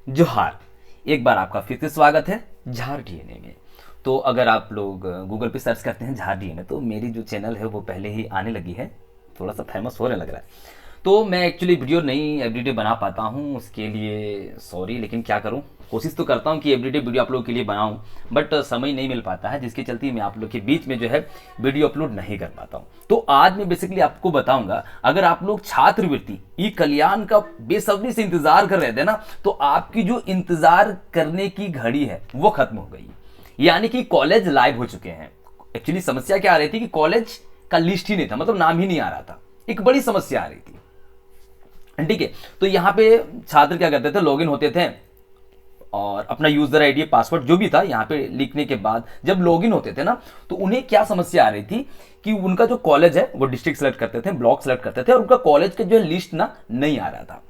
जोहार। एक बार आपका फिर से स्वागत है झार डीएनए में। तो अगर आप लोग गूगल पे सर्च करते हैं झार डीएनए तो मेरी जो चैनल है वो पहले ही आने लगी है, थोड़ा सा फेमस होने लग रहा है। तो मैं एक्चुअली वीडियो नहीं एवरीडे बना पाता हूँ, उसके लिए सॉरी, लेकिन क्या करूँ, कोशिश तो करता हूँ कि एवरीडे वीडियो आप लोगों के लिए बनाऊँ, बट समय नहीं मिल पाता है, जिसके चलते मैं आप लोग के बीच में जो है वीडियो अपलोड नहीं कर पाता हूँ। तो आज मैं बेसिकली आपको बताऊंगा, अगर आप लोग छात्रवृत्ति ई कल्याण का बेसब्री से इंतजार कर रहे थे ना, तो आपकी जो इंतजार करने की घड़ी है वो खत्म हो गई। यानी कि कॉलेज लाइव हो चुके हैं। एक्चुअली समस्या क्या आ रही थी कि कॉलेज का लिस्ट ही नहीं था, मतलब नाम ही नहीं आ रहा था, एक बड़ी समस्या आ रही थी। ठीक है, तो यहाँ पे छात्र क्या करते थे, लॉगिन होते थे और अपना यूजर आईडी पासवर्ड जो भी था यहाँ पे लिखने के बाद जब लॉगिन होते थे ना, तो उन्हें क्या समस्या आ रही थी कि उनका जो कॉलेज है वो डिस्ट्रिक्ट सेलेक्ट करते थे, ब्लॉक सेलेक्ट करते थे, और उनका कॉलेज का जो है लिस्ट ना नहीं आ रहा था।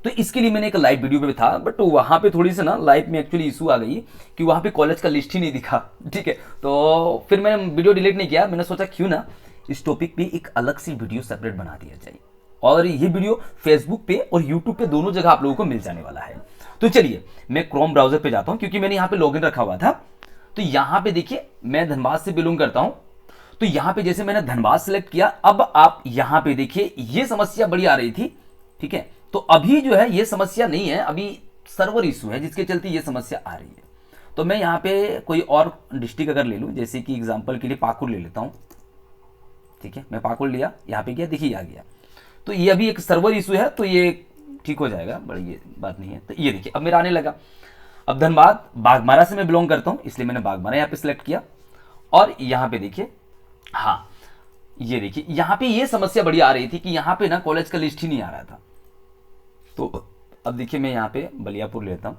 तो इसके लिए मैंने एक लाइव वीडियो पे था, बट वहां पे थोड़ी सी ना लाइव में एक्चुअली इशू आ गई कि वहां पे कॉलेज का लिस्ट ही नहीं दिखा। ठीक है, तो फिर मैंने वीडियो डिलीट नहीं किया, मैंने सोचा क्यों ना इस टॉपिक पे एक अलग सी वीडियो सेपरेट बना दिया जाए, और ये वीडियो फेसबुक पे और यूट्यूब पे दोनों जगह आप लोगों को मिल जाने वाला है। तो चलिए मैं क्रोम ब्राउजर पे जाता हूं, क्योंकि मैंने यहाँ पे लॉगिन रखा हुआ था। तो यहाँ पे देखिए मैं धनबाद से बिलोंग करता हूं, तो यहाँ पे जैसे मैंने धनबाद सेलेक्ट किया, अब आप यहाँ पे देखिए ये समस्या बड़ी आ रही थी। ठीक है, तो अभी जो है ये समस्या नहीं है, अभी सर्वर इशू है जिसके चलते ये समस्या आ रही है। तो मैं यहाँ पे कोई और डिस्ट्रिक्ट अगर ले लूँ, जैसे कि एग्जाम्पल के लिए पाकुड़ ले लेता हूँ। ठीक है, मैं पाकुड़ लिया, यहाँ पे गया, देखिए आ गया। तो ये अभी एक सर्वर इशू है, तो ये ठीक हो जाएगा, बड़ी ये बात नहीं है। तो ये देखिए अब मेरा आने लगा। अब धनबाद बागमारा से मैं बिलोंग करता हूँ, इसलिए मैंने बागमारा यहाँ पे सिलेक्ट किया, और यहाँ पे देखिए, हाँ ये देखिए यहाँ पे ये समस्या बड़ी आ रही थी कि यहाँ पे ना कॉलेज का लिस्ट ही नहीं आ रहा था। तो अब देखिए मैं यहाँ पे बलियापुर लेता हूँ,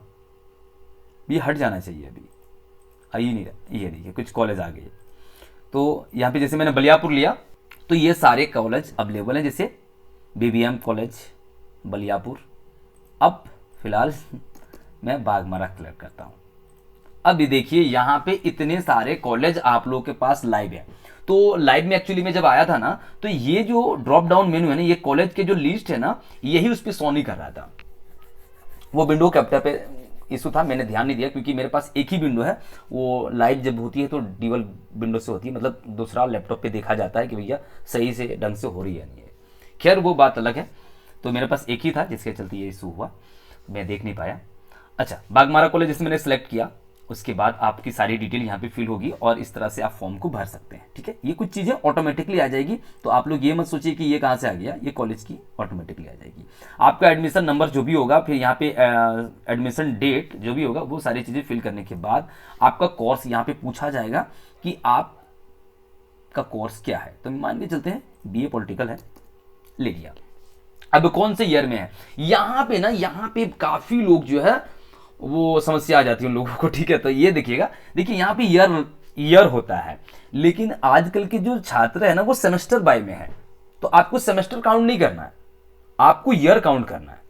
ये हट जाना चाहिए, अभी आ ही नहीं रहा, ये देखिए कुछ कॉलेज आ गए। तो यहाँ पे जैसे मैंने बलियापुर लिया, तो ये सारे कॉलेज अवेलेबल हैं, जैसे बीबीएम कॉलेज बलियापुर। अब फिलहाल मैं बागमारा क्लिक करता हूँ। अब ये देखिए यहाँ पे इतने सारे कॉलेज आप लोगों के पास लाइव है। तो लाइव में एक्चुअली में जब आया था ना, तो ये जो ड्रॉप डाउन मेनू है ना, ये कॉलेज के जो लिस्ट है ना, यही उस पर शो नहीं कर रहा था। वो विंडो कैप्चर पे इशू था, मैंने ध्यान नहीं दिया, क्योंकि मेरे पास एक ही विंडो है। वो लाइव जब होती है तो डीवल विंडो से होती है, मतलब दूसरा लैपटॉप पे देखा जाता है कि भैया सही से ढंग से हो रही है नहीं है। खैर वो बात अलग है। तो मेरे पास एक ही था जिसके चलते ये इशू हुआ, मैं देख नहीं पाया। अच्छा, बागमारा कॉलेज जिसमें मैंने सेलेक्ट किया, उसके बाद आपकी सारी डिटेल यहाँ पे फिल होगी और इस तरह से आप फॉर्म को भर सकते हैं। ठीक है, ये कुछ चीज़ें ऑटोमेटिकली आ जाएगी, तो आप लोग ये मत सोचिए कि ये कहाँ से आ गया, ये कॉलेज की ऑटोमेटिकली आ जाएगी। आपका एडमिशन नंबर जो भी होगा, फिर यहाँ पे एडमिशन डेट जो भी होगा, वो सारी चीज़ें फिल करने के बाद आपका कोर्स यहाँ पे पूछा जाएगा कि आपका कोर्स क्या है। तो मान के चलते हैं बीए पॉलिटिकल है, ले लिया। अब कौन से ईयर में है, यहाँ पे ना, यहाँ पे काफ़ी लोग जो है वो समस्या आ जाती है उन लोगों को। ठीक है, तो ये देखिएगा, देखिए यहाँ पे ईयर ईयर होता है, लेकिन आजकल के जो छात्र है ना वो सेमेस्टर बाय में है। तो आपको सेमेस्टर काउंट नहीं करना है, आपको ईयर काउंट करना है।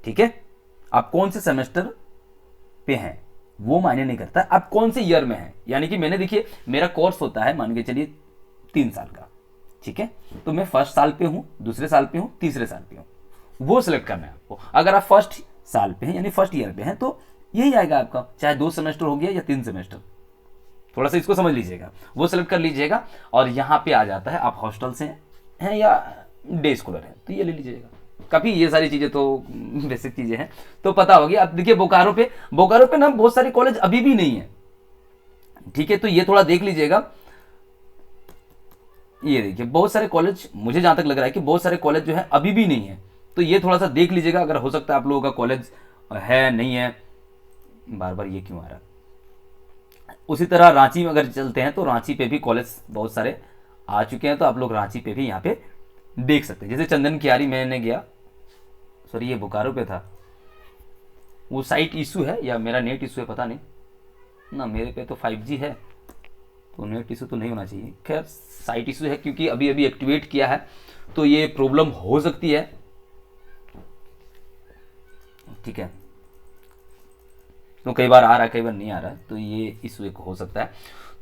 ठीक है, आप कौन से सेमेस्टर पे हैं वो मायने नहीं करता, आप कौन से ईयर में हैं। यानी कि मैंने देखिए मेरा कोर्स होता है मान के चलिए 3 साल का। ठीक है, तो मैं फर्स्ट साल पे हूँ, दूसरे साल पे हूँ, तीसरे साल पे हूँ, वो सिलेक्ट करना है आपको। अगर आप फर्स्ट साल पे हैं यानी फर्स्ट ईयर पे हैं, तो यही आएगा आपका, चाहे 2 सेमेस्टर हो गया या 3 सेमेस्टर, थोड़ा सा इसको समझ लीजिएगा, वो सिलेक्ट कर लीजिएगा। और यहाँ पे आ जाता है आप हॉस्टल से हैं या डे स्कॉलर हैं, तो ये ले लीजिएगा। काफ़ी ये सारी चीज़ें तो बेसिक चीज़ें हैं, तो पता होगी। अब देखिए बोकारो पे ना बहुत सारे कॉलेज अभी भी नहीं है। ठीक है, तो ये थोड़ा देख लीजिएगा। ये देखिए बहुत सारे कॉलेज, मुझे जहाँ तक लग रहा है कि बहुत सारे कॉलेज जो है अभी भी नहीं है, तो ये थोड़ा सा देख लीजिएगा। अगर हो सकता है आप लोगों का कॉलेज है नहीं है, बार बार ये क्यों आ रहा है। उसी तरह रांची में अगर चलते हैं, तो रांची पे भी कॉलेज बहुत सारे आ चुके हैं, तो आप लोग रांची पे भी यहाँ पे देख सकते हैं। जैसे चंदन कियारी मैंने गया, सॉरी ये बोकारो पे था, वो साइट इशू है या मेरा नेट इशू है पता नहीं ना, मेरे पे तो 5G है, तो नेट इशू तो नहीं होना चाहिए। खैर साइट इशू है, क्योंकि अभी अभी एक्टिवेट किया है, तो ये प्रॉब्लम हो सकती है। ठीक है, तो कई बार आ रहा है, कई बार नहीं आ रहा है, तो ये इशू एक हो सकता है।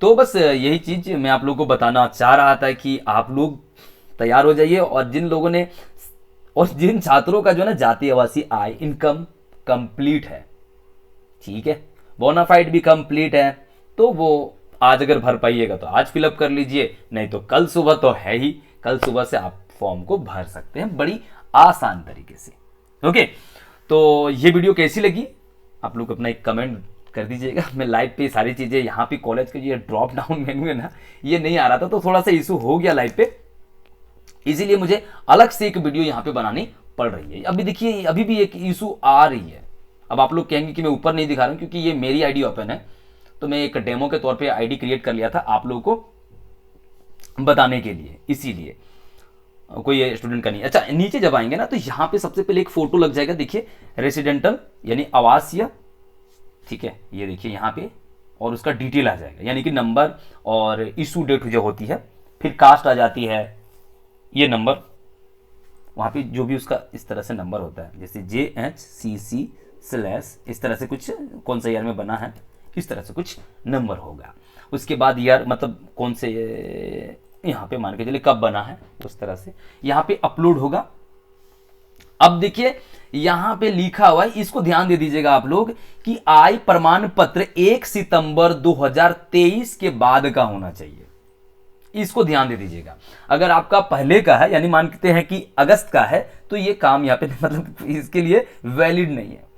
तो बस यही चीज़ मैं आप लोगों को बताना चाह रहा था कि आप लोग तैयार हो जाइए, और जिन लोगों ने, और जिन छात्रों का जो है ना जाति आवासीय आय इनकम कंप्लीट है, ठीक है, बोनाफाइड भी कंप्लीट है, तो वो आज अगर भर पाइएगा तो आज फिलअप कर लीजिए, नहीं तो कल सुबह तो है ही, कल सुबह से आप फॉर्म को भर सकते हैं बड़ी आसान तरीके से। ओके, तो ये वीडियो कैसी लगी आप लोग अपना एक कमेंट कर दीजिएगा। मैं लाइव पे सारी चीज़ें, यहाँ पे कॉलेज का ये ड्रॉप डाउन मेन्यू है ना, ये नहीं आ रहा था, तो थोड़ा सा इशू हो गया लाइव पे, इसीलिए मुझे अलग से एक वीडियो यहाँ पे बनानी पड़ रही है। अभी देखिए, अभी भी एक इशू आ रही है। अब आप लोग कहेंगे कि मैं ऊपर नहीं दिखा रहा हूँ, क्योंकि ये मेरी आईडी ओपन है, तो मैं एक डेमो के तौर पे आईडी क्रिएट कर लिया था आप लोगों को बताने के लिए, इसीलिए कोई स्टूडेंट का नहीं। अच्छा, नीचे जब आएंगे ना तो यहाँ पे सबसे पहले एक फोटो लग जाएगा, देखिए रेसिडेंटल यानी आवासीय, ठीक है, ये देखिए यहाँ पे, और उसका डिटेल आ जाएगा, यानी कि नंबर और इशू डेट जो होती है, फिर कास्ट आ जाती है, ये नंबर वहाँ पे जो भी उसका इस तरह से नंबर होता है, जैसे JHCC/ इस तरह से कुछ, कौन सा ईयर में बना है, इस तरह से कुछ नंबर होगा। उसके बाद ईयर मतलब कौन से, यहाँ पे मान के चलिए कब बना है, उस तरह से यहाँ पे अपलोड होगा। अब देखिए यहाँ पे लिखा हुआ है, इसको ध्यान दे दीजिएगा आप लोग, कि आय प्रमाण पत्र 1 सितंबर 2023 के बाद का होना चाहिए, इसको ध्यान दे दीजिएगा। अगर आपका पहले का है, यानी मानते हैं कि अगस्त का है, तो ये काम यहाँ पे मतलब इसके लिए वैलिड नहीं है।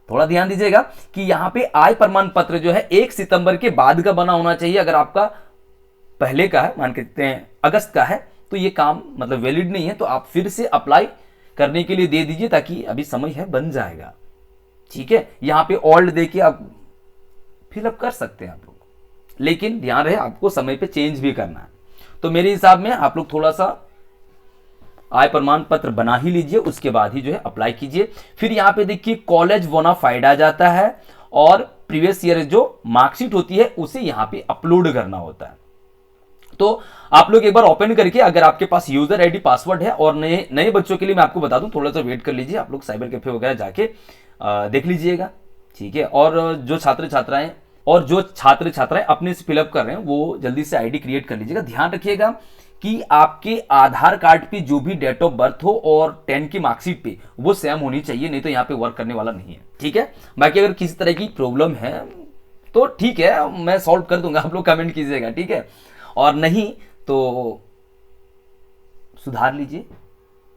थोड़ा ध्यान दीजिएगा कि यहाँ पे आय प्रमाण पत्र जो है 1 सितंबर के बाद का बना होना चाहिए। अगर आपका पहले का है, मान के चलते हैं अगस्त का है, तो ये काम मतलब वैलिड नहीं है, तो आप फिर से अप्लाई करने के लिए दे दीजिए, ताकि अभी समय है, बन जाएगा, ठीक है। यहाँ पे ओल्ड देके आप फिलअप कर सकते हैं आप लोग, लेकिन ध्यान रहे आपको समय पे चेंज भी करना है। तो मेरे हिसाब में आप लोग थोड़ा सा आय प्रमाण पत्र बना ही लीजिए, उसके बाद ही जो है अप्लाई कीजिए। फिर यहाँ पे देखिए कॉलेज बोनाफाइड आ जाता है, और प्रीवियस ईयर जो मार्कशीट होती है उसे यहाँ पे अपलोड करना होता है। तो आप लोग एक बार ओपन करके, अगर आपके पास यूजर आईडी पासवर्ड है, और नए नए बच्चों के लिए मैं आपको बता दूं, थोड़ा सा वेट कर लीजिए, आप लोग साइबर कैफे वगैरह जाके देख लीजिएगा, ठीक है। और जो छात्र छात्राएं अपने से फिलअप कर रहे हैं, वो जल्दी से आईडी क्रिएट कर लीजिएगा। ध्यान रखिएगा कि आपके आधार कार्ड पे जो भी डेट ऑफ बर्थ हो और 10 की मार्कशीट पे वो सेम होनी चाहिए, नहीं तो यहाँ पे वर्क करने वाला नहीं है, ठीक है। बाकी अगर किसी तरह की प्रॉब्लम है तो ठीक है, मैं सॉल्व कर दूंगा, आप लोग कमेंट कीजिएगा, ठीक है, और नहीं तो सुधार लीजिए,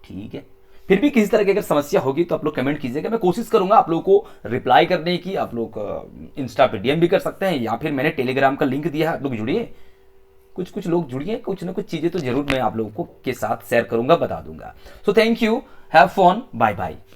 ठीक है। फिर भी किसी तरह की अगर समस्या होगी तो आप लोग कमेंट कीजिएगा, मैं कोशिश करूंगा आप लोगों को रिप्लाई करने की। आप लोग इंस्टा पे DM भी कर सकते हैं, या फिर मैंने टेलीग्राम का लिंक दिया है, आप लोग जुड़िए, कुछ लोग जुड़िए, कुछ ना कुछ चीजें तो जरूर मैं आप लोगों को के साथ शेयर करूंगा, बता दूंगा। So thank you, have fun, bye bye.